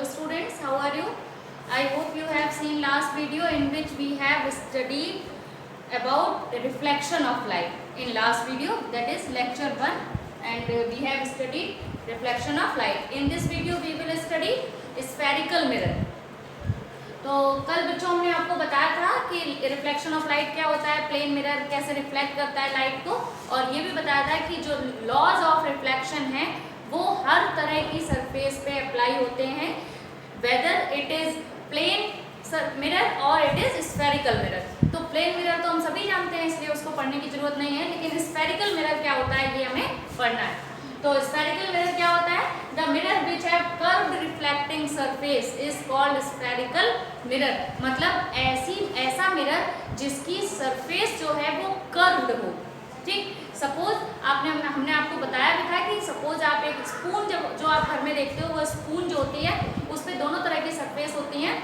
students, how are you? I hope you have seen last video in which we have studied about the reflection of light. In last video, that is lecture 1, and we have studied reflection of light. In this video we will study spherical mirror. तो कल बच्चों हमने आपको बताया था कि reflection of light क्या होता है, प्लेन मिरर कैसे रिफ्लेक्ट करता है लाइट को, और ये भी बताया था कि जो लॉज ऑफ रिफ्लेक्शन है वो हर तरह की सरफेस पे अप्लाई होते हैं, whether it is plane mirror और इट इज स्फेरिकल मिरर। तो प्लेन मिरर तो हम सभी जानते हैं, इसलिए उसको पढ़ने की जरूरत नहीं है, लेकिन स्फेरिकल मिरर क्या होता है ये हमें पढ़ना है। तो स्फेरिकल मिरर क्या होता है? The mirror which have curved reflecting surface is called spherical mirror. मतलब ऐसा मिरर जिसकी सरफेस जो है वो कर्व्ड हो। ठीक, सपोज हमने आपको बताया भी था कि सपोज आप एक स्पून जो आप घर में देखते हो, वो स्पून जो होती है उस पर दोनों तरह की सरफेस होती हैं,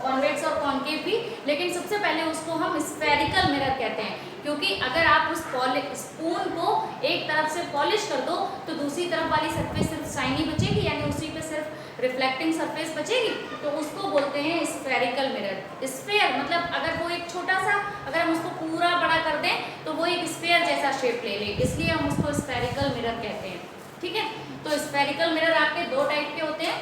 कॉन्वेक्स और कॉन्केव भी, लेकिन सबसे पहले उसको हम स्फेरिकल मिरर कहते हैं, क्योंकि अगर आप उस स्पून को एक तरफ से पॉलिश कर दो तो दूसरी तरफ वाली सरफेस सिर्फ शाइनी बचेगी, यानी उसी पे सिर्फ रिफ्लेक्टिंग सरफेस बचेगी, तो उसको बोलते हैं स्फेरिकल मिरर। स्फेयर मतलब अगर वो एक छोटा सा, अगर हम उसको पूरा बड़ा कर दें तो वो एक स्फेयर जैसा शेप ले ले, इसलिए हम उसको स्फेरिकल मिरर कहते हैं। ठीक है, तो स्फेरिकल मिरर आपके दो टाइप के होते हैं,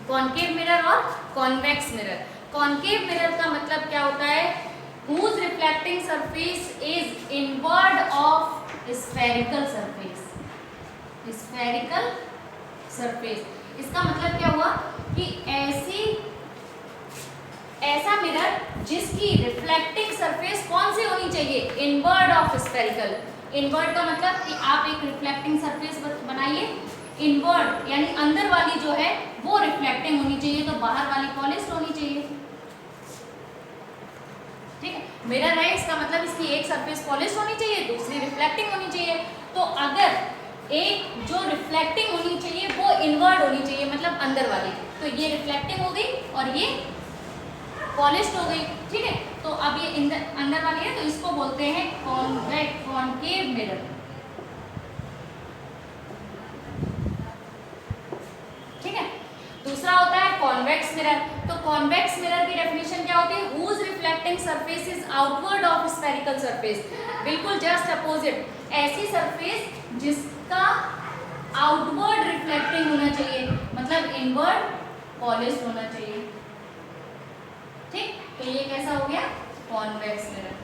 कॉन्केव मिरर और कॉन्वेक्स मिरर। कॉन्केव मिरर का मतलब क्या होता है? whose reflecting surface is inward of spherical surface। spherical surface इसका मतलब क्या हुआ कि ऐसा मिरर जिसकी रिफ्लेक्टिंग सरफेस कौन सी होनी चाहिए? Inward of spherical. इनवर्ड का मतलब कि आप एक रिफ्लेक्टिंग सरफेस बनाइए, इनवर्ड यानी अंदर वाली जो है वो रिफ्लेक्टिंग होनी चाहिए, तो बाहर वाली पॉलिश्ड होनी चाहिए। ठीक है, मिरर है इसका मतलब इसकी एक सरफेस पॉलिश होनी चाहिए, दूसरी रिफ्लेक्टिंग होनी चाहिए। तो अगर एक जो रिफ्लेक्टिंग होनी चाहिए वो इनवर्ड होनी चाहिए, मतलब अंदर वाली, तो ये रिफ्लेक्टिंग हो गई और ये पॉलिश्ड हो गई। ठीक है, तो अब ये अंदर वाली है, तो इसको बोलते हैं कॉन्केव मिरर। ठीक है, दूसरा होता है कॉन्वेक्स मिरर। तो कॉन्वेक्स मिरर की डेफिनेशन क्या होती है? whose reflecting surface is outward of spherical surface। बिल्कुल जस्ट अपोजिट, ऐसी सरफेस जिसका आउटवर्ड रिफ्लेक्टिंग होना चाहिए, मतलब इनवर्ड पॉलिश्ड होना चाहिए। ठीक, तो ये कैसा हो गया? Convex mirror.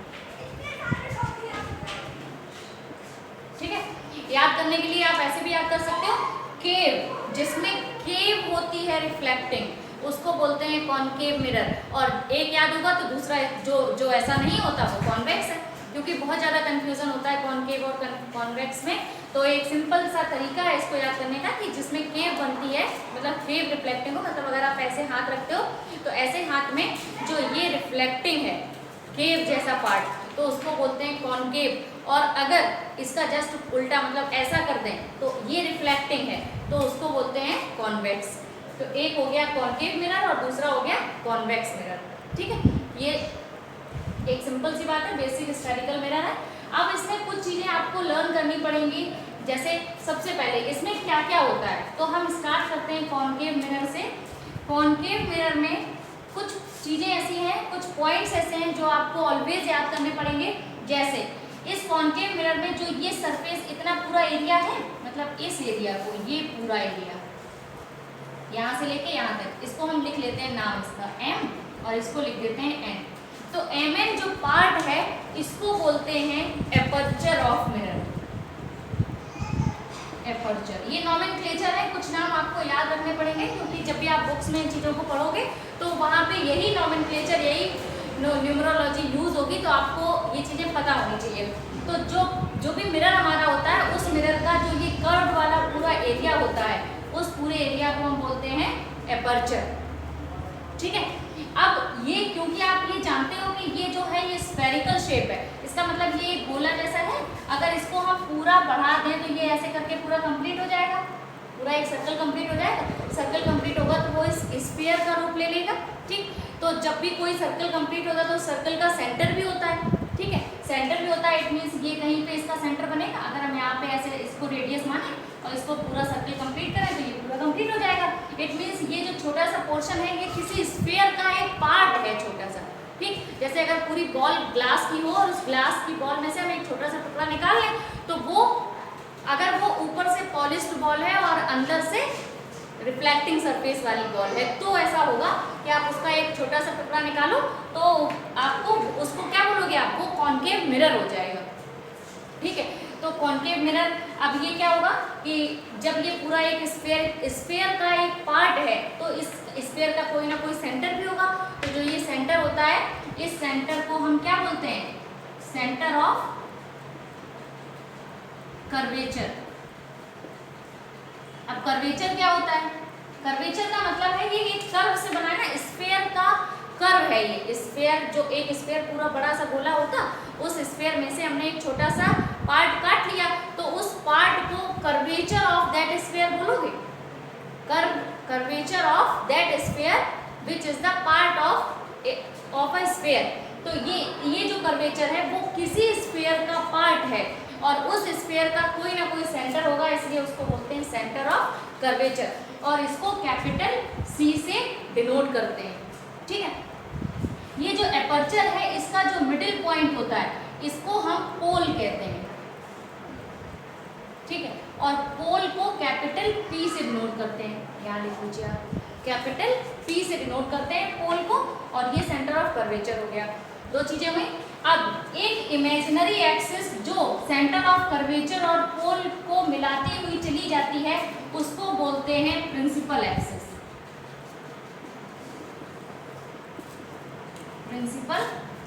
ठीक है, याद करने के लिए आप ऐसे भी याद कर सकते हो, केव, जिसमें केव होती है रिफ्लेक्टिंग, उसको बोलते हैं कॉन्केव मिरर। और एक याद होगा तो दूसरा जो ऐसा नहीं होता वो कॉन्वेक्स है, क्योंकि बहुत ज़्यादा कंफ्यूजन होता है कॉन्केव और कॉन्वेक्स में। तो एक सिंपल सा तरीका है इसको याद करने का कि जिसमें केव बनती है, मतलब केव रिफ्लेक्टिंग हो, मतलब अगर आप ऐसे हाथ रखते हो तो ऐसे हाथ में जो ये रिफ्लेक्टिंग है केव जैसा पार्ट, तो उसको बोलते हैं कॉन्केव। और अगर इसका जस्ट उल्टा मतलब ऐसा कर दें तो ये रिफ्लेक्टिंग है, तो उसको बोलते हैं कॉन्वेक्स। तो एक हो गया कॉन्केव मिरर और दूसरा हो गया कॉन्वेक्स मिरर। ठीक है, ये एक सिंपल सी बात है, बेसिक स्फेरिकल मिरर है। अब इसमें कुछ चीज़ें आपको लर्न करनी पड़ेंगी, जैसे सबसे पहले इसमें क्या क्या होता है। तो हम स्टार्ट करते हैं कॉन्केव मिरर से। कॉन्केव मिरर में कुछ चीज़ें ऐसी हैं, कुछ पॉइंट्स ऐसे हैं जो आपको ऑलवेज याद करने पड़ेंगे। जैसे इस कॉन्केव मिरर में जो ये सरफेस इतना पूरा एरिया है, मतलब इस एरिया को, ये पूरा एरिया यहाँ से लेके यहाँ तक, इसको हम लिख लेते हैं नाम इसका m, और इसको लिख देते हैं n। तो mn जो पार्ट है इसको बोलते हैं एपर्चर ऑफ मिरर। एपर्चर ये नॉमेनक्लेचर है, कुछ नाम आपको याद रखने पड़ेंगे, क्योंकि जब भी आप बुक्स में इन चीज़ों को पढ़ोगे तो वहाँ पे यही नॉमेनक्लेचर, यही न्यूमरोलॉजी यूज होगी, तो आपको ये चीज़ें पता होनी चाहिए। तो जो भी मिरर हमारा होता है, उस मिरर का जो ये कर्व वाला पूरा एरिया होता है, उस पूरे एरिया को हम बोलते हैं एपर्चर। ठीक है, अब ये क्योंकि आप ये जानते हो कि ये जो है ये स्फेरिकल शेप है, इसका मतलब ये गोला जैसा है, अगर इसको हम पूरा बढ़ा दें तो ये ऐसे करके पूरा कंप्लीट हो जाएगा, पूरा एक सर्कल कंप्लीट हो जाएगा। सर्कल कंप्लीट होगा तो वो इस स्फीयर का रूप ले लेगा। ठीक, तो जब भी कोई सर्कल कंप्लीट होगा तो सर्कल का सेंटर भी होता है। ठीक है, सेंटर भी होता है, इट मीन्स ये कहीं पे इसका सेंटर बनेगा। अगर हम यहाँ पे ऐसे इसको रेडियस माने और इसको पूरा सर्कल कंप्लीट करें तो ये पूरा कंप्लीट हो जाएगा। इट मीन्स ये जो छोटा सा पोर्शन है ये किसी स्फीयर का एक पार्ट है छोटा सा, ठीक। जैसे अगर पूरी बॉल ग्लास की हो और उस ग्लास की बॉल में से हम एक छोटा सा टुकड़ा निकाल लें तो वो अगर वो ऊपर से पॉलिश्ड बॉल है और अंदर से रिफ्लेक्टिंग सरफेस वाली बॉल है तो ऐसा होगा कि आप उसका एक छोटा सा टुकड़ा निकालो तो आपको उसको क्या बोलोगे आप, वो कॉन्केव मिरर हो जाएगा, ठीक है। तो कॉन्केव मिरर, अब ये क्या होगा कि जब ये पूरा एक स्फीयर का एक पार्ट है तो इस स्फीयर का कोई ना कोई सेंटर भी होगा। तो जो ये सेंटर होता है इस सेंटर को हम क्या बोलते हैं, सेंटर ऑफ कर्वेचर। अब कर्वेचर क्या होता है, कर्वेचर का मतलब है ये एक कर्व से बना है ना, स्फीयर का कर्व है ये स्फीयर। जो एक स्फीयर पूरा बड़ा सा गोला होता, उस स्फीयर में से हमने एक छोटा सा पार्ट काट लिया तो उस पार्ट को कर्वेचर ऑफ दैट स्फीयर बोलोगे, curvature of that sphere which is the part of a sphere. तो ये जो कर्वेचर है वो किसी स्फीयर का पार्ट है और उस स्फीयर का कोई ना कोई सेंटर होगा, इसलिए उसको बोलते हैं सेंटर ऑफ कर्वेचर और इसको कैपिटल C से डिनोट करते हैं, ठीक है। ये जो एपर्चर है इसका जो मिडिल पॉइंट होता है इसको हम पोल कहते हैं, ठीक है। और पोल को कैपिटल P से डिनोट करते हैं, यहाँ लिख लीजिए आप, कैपिटल P से डिनोट करते हैं पोल को और ये सेंटर ऑफ कर्वेचर हो गया। दो चीजें हुई। अब एक इमेजिनरी एक्सिस जो सेंटर ऑफ कर्वेचर और पोल को मिलाती हुई चली जाती है उसको बोलते हैं प्रिंसिपल एक्सिस, प्रिंसिपल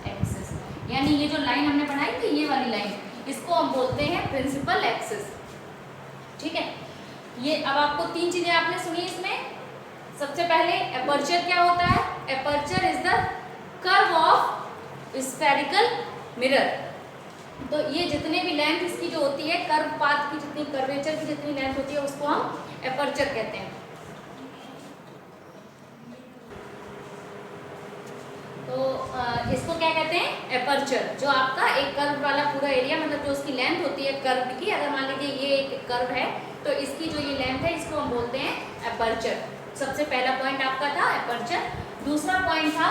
एक्सिस। यानी ये जो लाइन हमने बनाई थी ये वाली लाइन, इसको हम बोलते हैं प्रिंसिपल एक्सिस, ठीक है। ये अब आपको तीन चीजें आपने सुनी इसमें। सबसे पहले एपर्चर क्या होता है, aperture is the curve of spherical mirror. तो ये जितने भी लेंथ इसकी जो होती है, कर्व पाथ की जितनी, कर्वेचर की जितनी लेंथ होती है उसको हम एपर्चर कहते हैं। तो इसको क्या कहते हैं, एपर्चर। जो आपका एक कर्व वाला पूरा एरिया, मतलब जो उसकी लेंथ होती है कर्व की, अगर मान लीजिए ये एक कर्व है तो इसकी जो ये लेंथ है इसको हम बोलते हैं एपर्चर। सबसे पहला पॉइंट आपका था एपर्चर। दूसरा पॉइंट था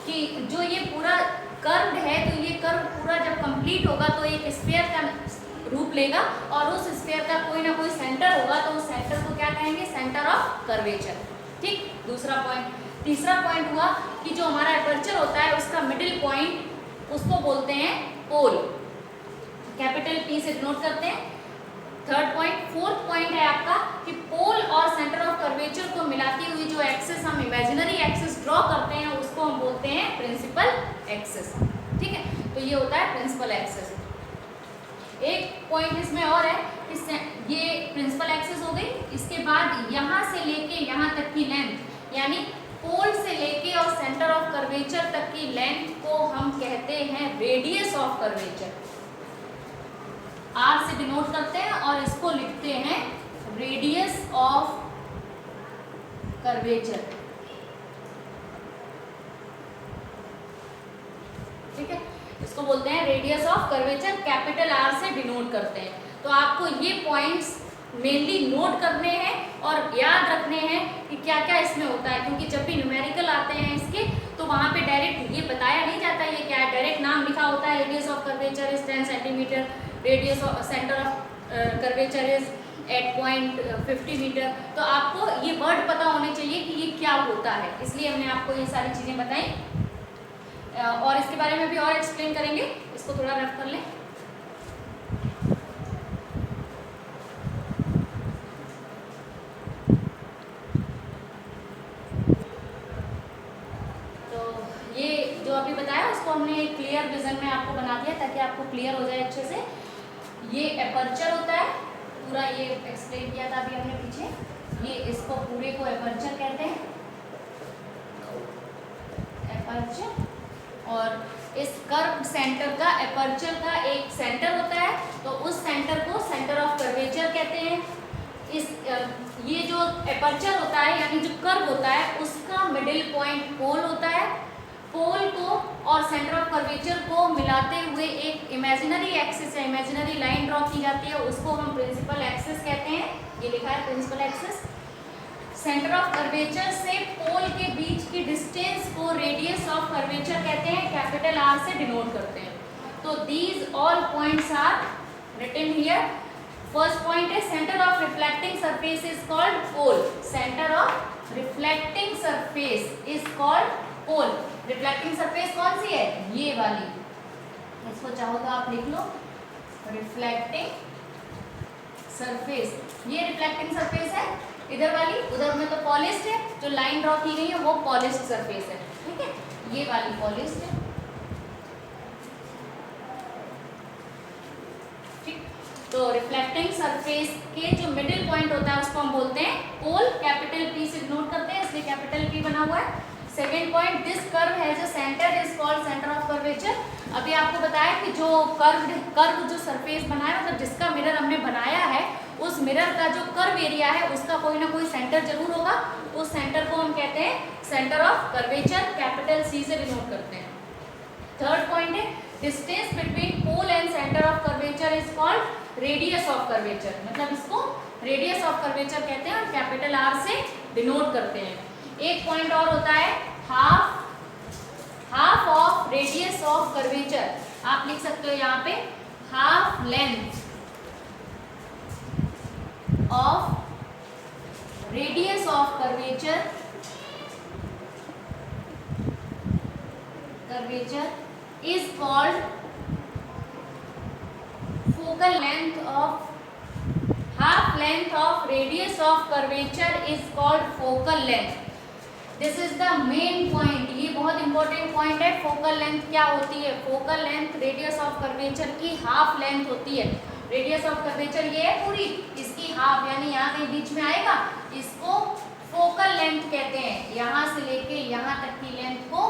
कि जो ये पूरा कर्व है तो ये कर्व पूरा जब कंप्लीट होगा तो एक स्फीयर का रूप लेगा और उस स्फीयर का कोई ना कोई सेंटर होगा तो उस सेंटर को क्या कहेंगे, सेंटर ऑफ कर्वेचर, ठीक। दूसरा पॉइंट। तीसरा पॉइंट हुआ कि जो हमारा एपर्चर होता है उसका मिडिल पॉइंट उसको बोलते हैं पोल, कैपिटल P से डिनोट करते हैं। Third point. फोर्थ पॉइंट है आपका कि पोल और सेंटर ऑफ कर्वेचर को मिलाती हुई जो एक्सिस हम इमेजिनरी एक्सिस ड्रॉ करते हैं उसको हम बोलते हैं प्रिंसिपल एक्सिस, ठीक है। तो ये होता है प्रिंसिपल एक्सिस। एक पॉइंट इसमें और है, ये प्रिंसिपल एक्सिस हो गई। इसके बाद यहाँ से लेके यहाँ तक की लेंथ, यानी पोल से लेके और सेंटर ऑफ कर्वेचर तक की लेंथ को हम कहते हैं रेडियस ऑफ कर्वेचर, R से डिनोट करते हैं और इसको लिखते हैं रेडियस ऑफ कर्वेचर, ठीक है। इसको बोलते हैं radius of curvature, capital R से डिनोट करते हैं। तो आपको ये पॉइंट्स मेनली नोट करने हैं और याद रखने हैं कि क्या क्या इसमें होता है, क्योंकि जब भी न्यूमेरिकल आते हैं इसके तो वहाँ पे डायरेक्ट ये बताया नहीं जाता ये क्या है, डायरेक्ट नाम लिखा होता है radius of curvature is 10 centimetre, radius of centre of curvature is 8.50 metre. तो आपको ये वर्ड पता होने चाहिए कि ये क्या होता है, इसलिए हमने आपको ये सारी चीज़ें बताई और इसके बारे में भी और एक्सप्लेन करेंगे। इसको थोड़ा रफ कर लें। अभी बताया उसको हमने क्लियर विजन में आपको बना दिया ताकि आपको क्लियर हो जाए अच्छे से। ये एपर्चर होता है, पूरा ये एक्सप्लेन किया था अभी हमने पीछे, ये इसको पूरे को एपर्चर कहते हैं, एपर्चर। और इस कर्व सेंटर का, एपर्चर का एक सेंटर होता है तो उस सेंटर को सेंटर ऑफ कर्वेचर कहते हैं। ये जो एपर्चर होता है यानी जो कर्व होता है उसका मिडिल पॉइंट पोल होता है पोल को और सेंटर ऑफ कर्वेचर को मिलाते हुए एक इमेजिनरी एक्सिस या इमेजिनरी लाइन ड्रॉ की जाती है, उसको हम प्रिंसिपल एक्सिस कहते हैं। ये लिखा है principal axis. Centre of curvature से पोल के बीच की डिस्टेंस को रेडियस ऑफ कर्वेचर कहते हैं, कैपिटल आर से डिनोट करते हैं। तो these all points are written here. First point है centre of reflecting surface is called pole. Centre of reflecting surface is called pole. Reflecting surface कौन सी है? ये वाली, इसको चाहो तो आप लिख लो रिफ्लेक्टिंग सरफेस। ये रिफ्लेक्टिंग सरफेस है इधर वाली, उधर में तो पॉलिश्ड है, जो लाइन ड्रॉ की गई है वो पॉलिश्ड सरफेस है, ठीक है, ये वाली पॉलिश्ड है, ठीक। तो रिफ्लेक्टिंग सरफेस के जो मिडिल पॉइंट होता है उसको हम बोलते हैं पोल, कैपिटल पी से डिनोट करते हैं, इसलिए कैपिटल पी बना हुआ है। Second point, this curve has a centre is called centre of curvature. अभी आपको बताया कि जो कर्व जो सरफेस बना है, मतलब जिसका मिरर हमने बनाया है, उस मिरर का जो कर्व एरिया है उसका कोई ना कोई सेंटर जरूर होगा, उस सेंटर को हम कहते हैं centre of curvature, capital C से डिनोट करते हैं। थर्ड पॉइंट है distance between pole and centre of curvature is called radius of curvature, मतलब इसको रेडियस ऑफ कर्वेचर कहते हैं और कैपिटल आर से डिनोट करते हैं। एक पॉइंट और होता है half of radius of curvature. आप लिख सकते हो यहाँ पे half length of radius of curvature is called focal length of half length of radius of curvature is called focal length. This is the main point, ये बहुत important point है। Focal length क्या होती है? Focal length radius of curvature की half length होती है। Radius of curvature ये है पूरी, इसकी हाफ यानी यहाँ कहीं बीच में आएगा, इसको फोकल लेंथ कहते हैं। यहाँ से लेके यहाँ तक की लेंथ को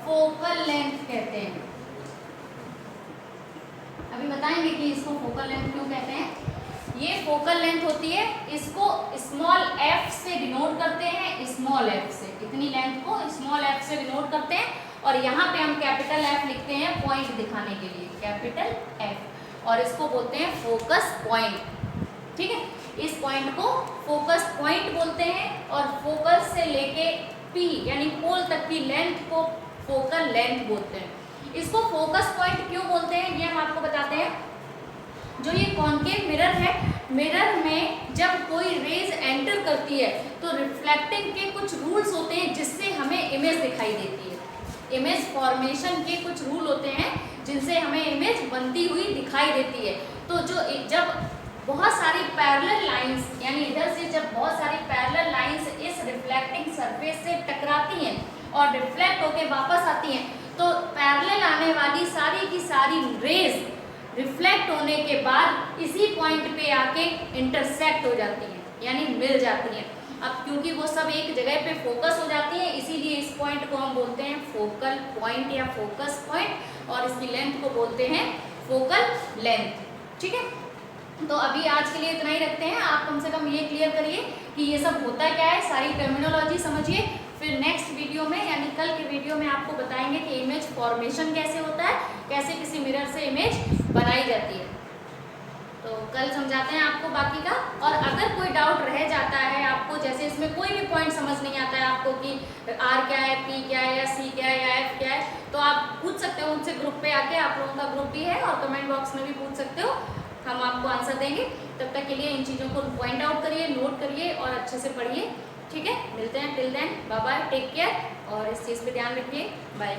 फोकल लेंथ कहते हैं। अभी बताएंगे कि इसको फोकल लेंथ क्यों कहते हैं। ये फोकल लेंथ होती है, इसको स्मॉल एफ से डिनोट करते हैं, स्मॉल एफ से, इतनी लेंथ को स्मॉल एफ से डिनोट करते हैं, और यहाँ पे हम कैपिटल एफ लिखते हैं पॉइंट दिखाने के लिए, कैपिटल एफ, और इसको बोलते हैं फोकस पॉइंट, ठीक है। इस पॉइंट को फोकस पॉइंट बोलते हैं, और फोकस से लेके पी यानी पोल तक की लेंथ को फोकल लेंथ बोलते हैं। इसको फोकस पॉइंट क्यों बोलते हैं ये हम आपको बताते हैं। जो ये कॉन्केव मिरर है, मिरर में जब कोई रेज एंटर करती है तो रिफ्लेक्टिंग के कुछ रूल्स होते हैं जिससे हमें इमेज दिखाई देती है। इमेज फॉर्मेशन के कुछ रूल होते हैं जिनसे हमें इमेज बनती हुई दिखाई देती है। तो जो जब बहुत सारी पैरेलल लाइंस यानी इधर से जब बहुत सारी पैरेलल लाइंस इस रिफ्लेक्टिंग सरफेस से टकराती हैं और रिफ्लेक्ट होके वापस आती हैं, तो पैरेलल आने वाली सारी की सारी रेज रिफ्लेक्ट होने के बाद इसी पॉइंट पे आके इंटरसेक्ट हो जाती हैं, यानी मिल जाती हैं। अब क्योंकि वो सब एक जगह पे फोकस हो जाती हैं, इसीलिए इस पॉइंट को हम बोलते हैं फोकल पॉइंट या फोकस पॉइंट, और इसकी लेंथ को बोलते हैं फोकल लेंथ, ठीक है। तो अभी आज के लिए इतना ही रखते हैं। आप कम से कम ये क्लियर करिए कि ये सब होता क्या है, सारी टर्मिनोलॉजी समझिए। फिर नेक्स्ट वीडियो में यानी कल के वीडियो में आपको बताएंगे कि इमेज फॉर्मेशन कैसे होता है, कैसे किसी मिरर से इमेज बनाई जाती है। तो कल समझाते हैं आपको बाकी का। और अगर कोई डाउट रह जाता है आपको, जैसे इसमें कोई भी पॉइंट समझ नहीं आता है आपको कि आर क्या है, पी क्या है, या सी क्या है, या एफ क्या है, तो आप पूछ सकते हो उनसे ग्रुप पे आके। आप लोगों का ग्रुप भी है और कमेंट बॉक्स में भी पूछ सकते हो, हम आपको आंसर देंगे। तब तक के लिए इन चीज़ों को पॉइंट आउट करिए, नोट करिए और अच्छे से पढ़िए, ठीक है। मिलते हैं, till then bye bye, take care, और इस चीज़ पे ध्यान रखिए, बाय।